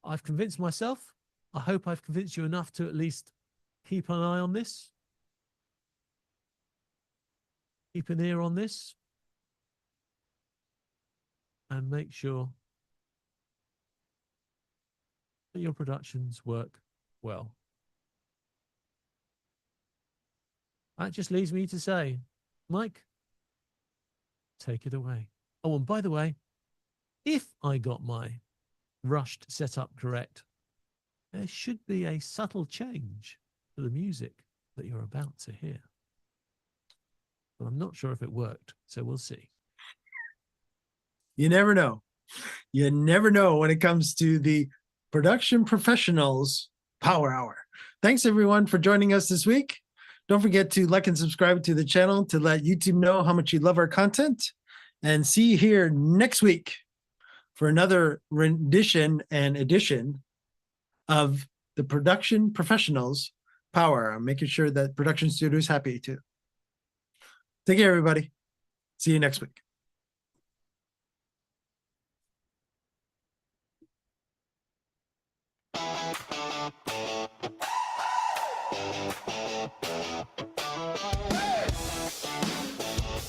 I've convinced myself. I hope I've convinced you enough to at least keep an eye on this. Keep an ear on this. And make sure that your productions work well. That just leaves me to say, Mike, take it away. Oh, and by the way, if I got my rushed setup correct, there should be a subtle change to the music that you're about to hear. but I'm not sure if it worked. So we'll see. You never know. You never know when it comes to the Production Professionals Power Hour. Thanks everyone for joining us this week. Don't forget to like and subscribe to the channel to let YouTube know how much you love our content. And see you here next week for another rendition and edition of the Production Professionals Power Hour. I'm making sure that Production Studio is happy too. Take care, everybody. See you next week.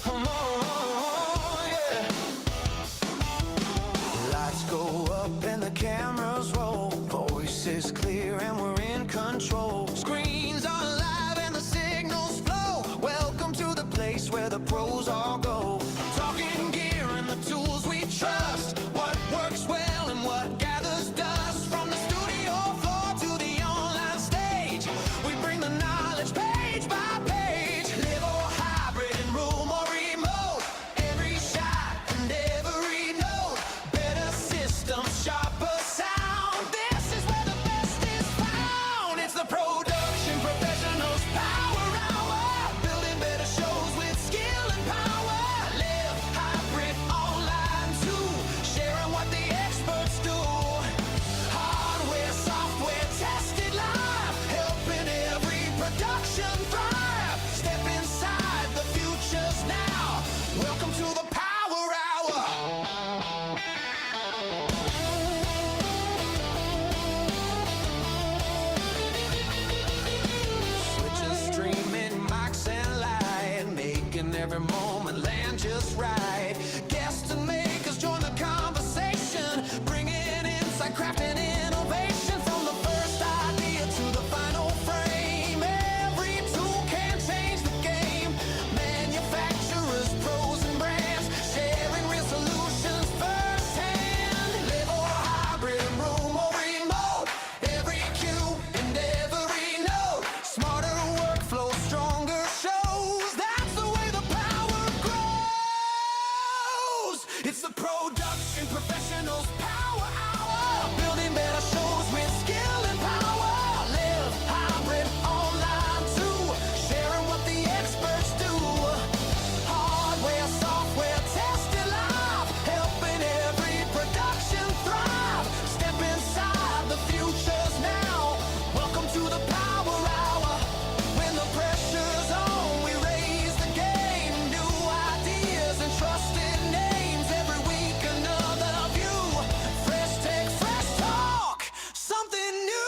Come on, yeah. Lights go up and the cameras roll. Voices clear and we're in control. Screens are live and the signals flow. Welcome to the place where the pros all go. Talking gear and the tools we trust. What works well and what gathers dust. From the studio floor to the online stage, we bring the knowledge page by page. Live or hybrid, in room or remote. Every shot and every note. Better system, sharper sound. This is where the best is found. It's the Production Professionals Power Hour. Building better shows with skill and power. Live hybrid online too. Sharing what the experts do. Hardware, software, tested live. Helping every production thrive. Step inside the futures now. Welcome to the Power Hour. Switches, streaming, mics and light, making every moment land just right. Guests and makers join the conversation, bringing insight, crafting innovation. From the first idea to the final frame, every tool can change the game. Manufacturers, pros and brands, sharing real solutions firsthand. Live or hybrid, room or remote, every cue and every note. Smarter workflow, stronger shows. That's the way the power grows. It's the Production Professionals Power Hour. Building better shows with skill and power. Live hybrid online too. Sharing what the experts do. Hardware, software, tested live. Helping every production thrive. Step inside the futures now. Welcome to the Power Hour. When the pressure's on, we raise the game. New ideas and trusted names. Every week another view. Fresh take, fresh talk. Something new.